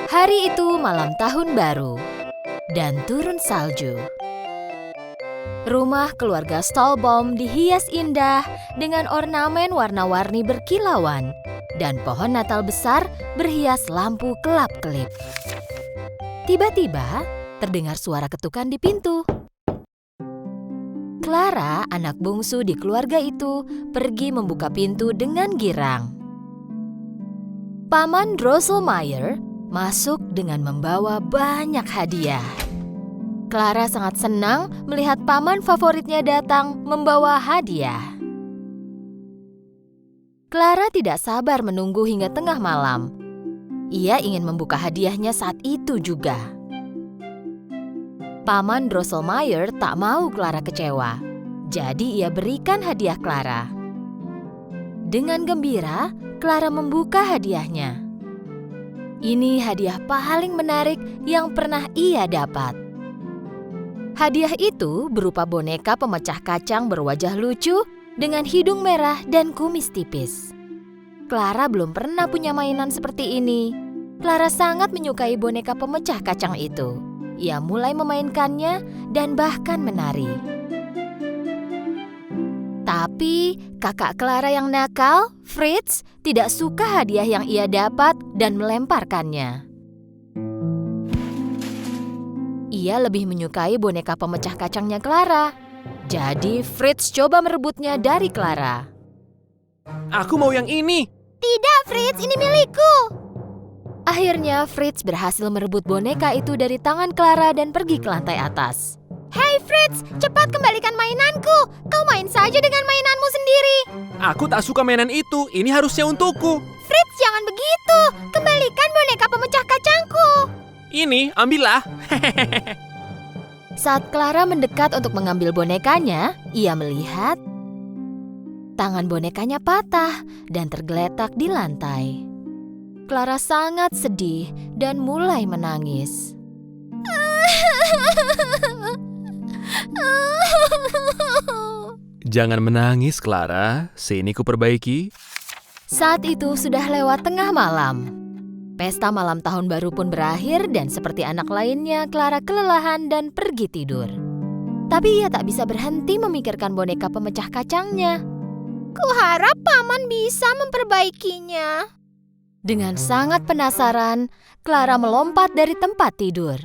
Hari itu malam tahun baru dan turun salju. Rumah keluarga Stolbaum dihias indah dengan ornamen warna-warni berkilauan dan pohon Natal besar berhias lampu kelap-kelip. Tiba-tiba terdengar suara ketukan di pintu. Clara, anak bungsu di keluarga itu, pergi membuka pintu dengan girang. Paman Drosselmeyer masuk dengan membawa banyak hadiah. Clara sangat senang melihat paman favoritnya datang membawa hadiah. Clara tidak sabar menunggu hingga tengah malam. Ia ingin membuka hadiahnya saat itu juga. Paman Drosselmeyer tak mau Clara kecewa, jadi ia berikan hadiah Clara. Dengan gembira, Clara membuka hadiahnya. Ini hadiah paling menarik yang pernah ia dapat. Hadiah itu berupa boneka pemecah kacang berwajah lucu dengan hidung merah dan kumis tipis. Clara belum pernah punya mainan seperti ini. Clara sangat menyukai boneka pemecah kacang itu. Ia mulai memainkannya dan bahkan menari. Tapi kakak Clara yang nakal, Fritz, tidak suka hadiah yang ia dapat dan melemparkannya. Ia lebih menyukai boneka pemecah kacangnya Clara. Jadi Fritz coba merebutnya dari Clara. Aku mau yang ini. Tidak, Fritz, ini milikku. Akhirnya Fritz berhasil merebut boneka itu dari tangan Clara dan pergi ke lantai atas. Hei Fritz, cepat kembalikan mainanku. Kau main saja dengan mainanmu sendiri. Aku tak suka mainan itu. Ini harusnya untukku. Fritz, jangan begitu. Kembalikan boneka pemecah kacangku. Ini, ambillah. Saat Clara mendekat untuk mengambil bonekanya, ia melihat tangan bonekanya patah dan tergeletak di lantai. Clara sangat sedih dan mulai menangis. Jangan menangis, Clara. Sini kuperbaiki. Saat itu sudah lewat tengah malam. Pesta malam tahun baru pun berakhir dan seperti anak lainnya, Clara kelelahan dan pergi tidur. Tapi ia tak bisa berhenti memikirkan boneka pemecah kacangnya. Kuharap paman bisa memperbaikinya. Dengan sangat penasaran, Clara melompat dari tempat tidur.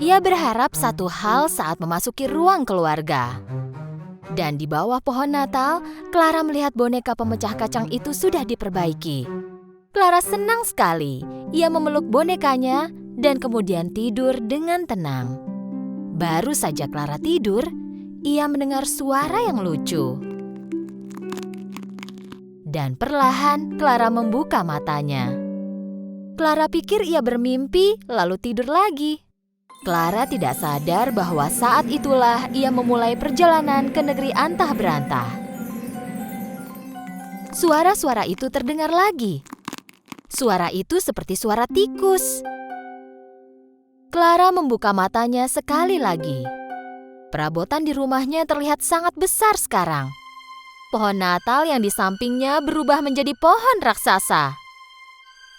Ia berharap satu hal saat memasuki ruang keluarga. Dan di bawah pohon Natal, Clara melihat boneka pemecah kacang itu sudah diperbaiki. Clara senang sekali. Ia memeluk bonekanya dan kemudian tidur dengan tenang. Baru saja Clara tidur, ia mendengar suara yang lucu. Dan perlahan Clara membuka matanya. Clara pikir ia bermimpi lalu tidur lagi. Clara tidak sadar bahwa saat itulah ia memulai perjalanan ke negeri antah berantah. Suara-suara itu terdengar lagi. Suara itu seperti suara tikus. Clara membuka matanya sekali lagi. Perabotan di rumahnya terlihat sangat besar sekarang. Pohon Natal yang di sampingnya berubah menjadi pohon raksasa.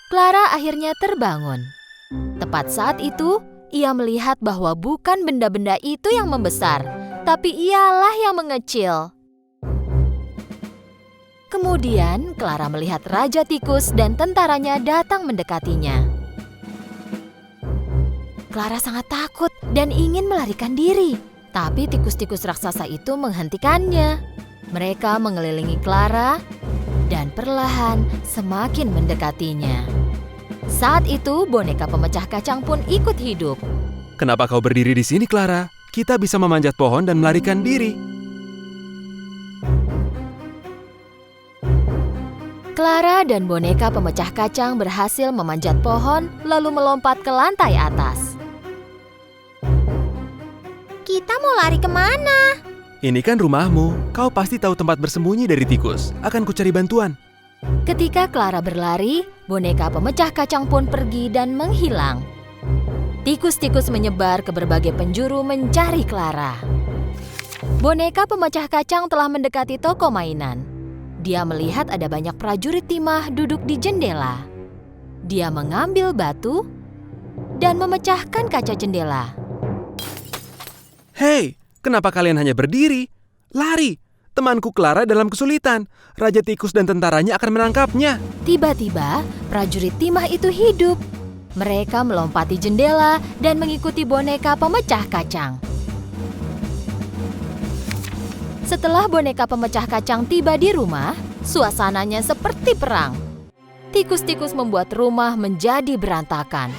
Clara akhirnya terbangun. Tepat saat itu, ia melihat bahwa bukan benda-benda itu yang membesar, tapi ialah yang mengecil. Kemudian, Clara melihat Raja Tikus dan tentaranya datang mendekatinya. Clara sangat takut dan ingin melarikan diri, tapi tikus-tikus raksasa itu menghentikannya. Mereka mengelilingi Clara dan perlahan semakin mendekatinya. Saat itu, boneka pemecah kacang pun ikut hidup. Kenapa kau berdiri di sini, Clara? Kita bisa memanjat pohon dan melarikan diri. Clara dan boneka pemecah kacang berhasil memanjat pohon lalu melompat ke lantai atas. Kita mau lari kemana? Ini kan rumahmu. Kau pasti tahu tempat bersembunyi dari tikus. Akan kucari bantuan. Ketika Clara berlari, boneka pemecah kacang pun pergi dan menghilang. Tikus-tikus menyebar ke berbagai penjuru mencari Clara. Boneka pemecah kacang telah mendekati toko mainan. Dia melihat ada banyak prajurit timah duduk di jendela. Dia mengambil batu dan memecahkan kaca jendela. Hei, kenapa kalian hanya berdiri? Lari! Temanku Clara dalam kesulitan. Raja Tikus dan tentaranya akan menangkapnya. Tiba-tiba, prajurit timah itu hidup. Mereka melompati jendela dan mengikuti boneka pemecah kacang. Setelah boneka pemecah kacang tiba di rumah, suasananya seperti perang. Tikus-tikus membuat rumah menjadi berantakan.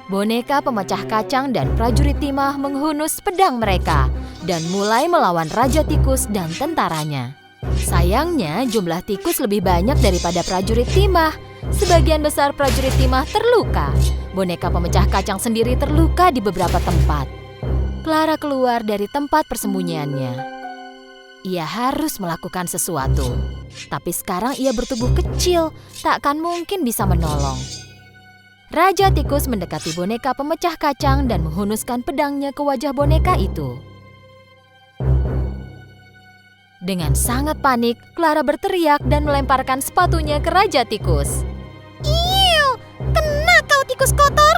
Boneka pemecah kacang dan prajurit timah menghunus pedang mereka dan mulai melawan Raja Tikus dan tentaranya. Sayangnya, jumlah tikus lebih banyak daripada prajurit timah. Sebagian besar prajurit timah terluka. Boneka pemecah kacang sendiri terluka di beberapa tempat. Clara keluar dari tempat persembunyiannya. Ia harus melakukan sesuatu. Tapi sekarang ia bertubuh kecil, takkan mungkin bisa menolong. Raja Tikus mendekati boneka pemecah kacang dan menghunuskan pedangnya ke wajah boneka itu. Dengan sangat panik, Clara berteriak dan melemparkan sepatunya ke Raja Tikus. "Iu, kena kau tikus kotor!"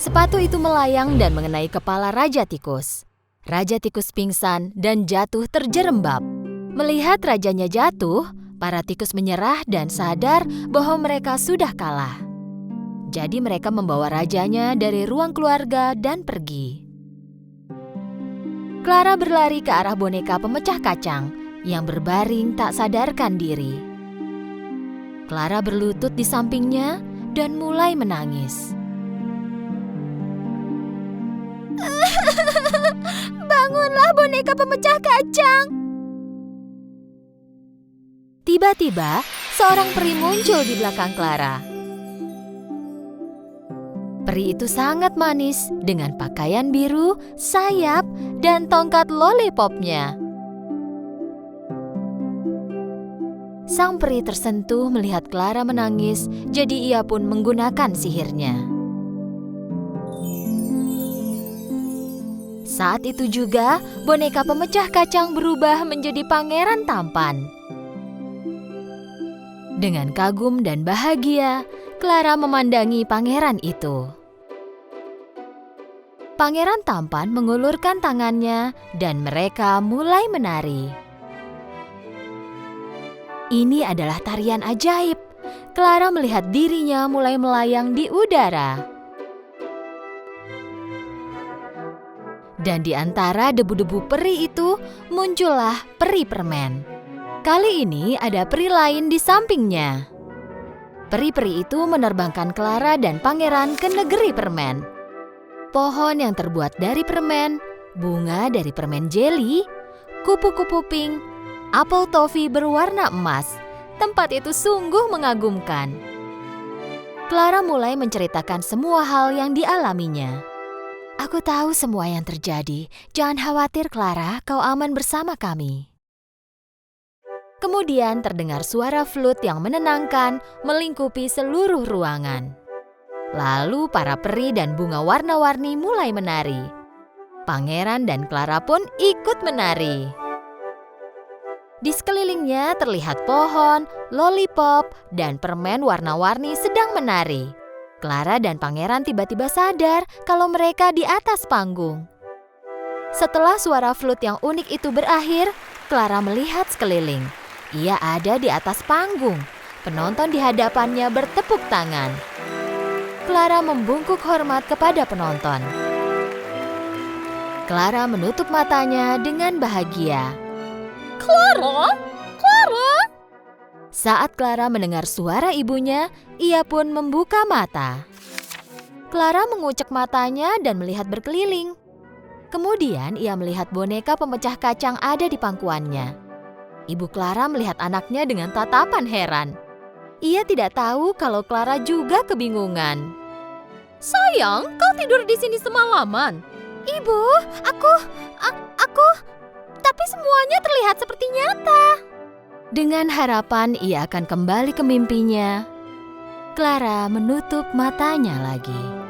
Sepatu itu melayang dan mengenai kepala Raja Tikus. Raja Tikus pingsan dan jatuh terjerembab. Melihat rajanya jatuh, para tikus menyerah dan sadar bahwa mereka sudah kalah. Jadi mereka membawa rajanya dari ruang keluarga dan pergi. Clara berlari ke arah boneka pemecah kacang yang berbaring tak sadarkan diri. Clara berlutut di sampingnya dan mulai menangis. "Bangunlah boneka pemecah kacang!" Tiba-tiba, seorang peri muncul di belakang Clara. Peri itu sangat manis dengan pakaian biru, sayap, dan tongkat lollipopnya. Sang peri tersentuh melihat Clara menangis, jadi ia pun menggunakan sihirnya. Saat itu juga, boneka pemecah kacang berubah menjadi pangeran tampan. Dengan kagum dan bahagia, Clara memandangi pangeran itu. Pangeran tampan mengulurkan tangannya dan mereka mulai menari. Ini adalah tarian ajaib. Clara melihat dirinya mulai melayang di udara. Dan di antara debu-debu peri itu muncullah peri permen. Kali ini ada peri lain di sampingnya. Peri-peri itu menerbangkan Clara dan pangeran ke negeri permen. Pohon yang terbuat dari permen, bunga dari permen jeli, kupu-kupu pink, apel toffee berwarna emas. Tempat itu sungguh mengagumkan. Clara mulai menceritakan semua hal yang dialaminya. "Aku tahu semua yang terjadi. Jangan khawatir, Clara, kau aman bersama kami." Kemudian terdengar suara flute yang menenangkan melingkupi seluruh ruangan. Lalu para peri dan bunga warna-warni mulai menari. Pangeran dan Clara pun ikut menari. Di sekelilingnya terlihat pohon, lollipop, dan permen warna-warni sedang menari. Clara dan pangeran tiba-tiba sadar kalau mereka di atas panggung. Setelah suara flute yang unik itu berakhir, Clara melihat sekeliling. Ia ada di atas panggung. Penonton di hadapannya bertepuk tangan. Clara membungkuk hormat kepada penonton. Clara menutup matanya dengan bahagia. "Clara! Clara!" Saat Clara mendengar suara ibunya, ia pun membuka mata. Clara mengucek matanya dan melihat berkeliling. Kemudian ia melihat boneka pemecah kacang ada di pangkuannya. Ibu Clara melihat anaknya dengan tatapan heran. Ia tidak tahu kalau Clara juga kebingungan. "Sayang, kau tidur di sini semalaman." "Ibu, aku, tapi semuanya terlihat seperti nyata." Dengan harapan ia akan kembali ke mimpinya, Clara menutup matanya lagi.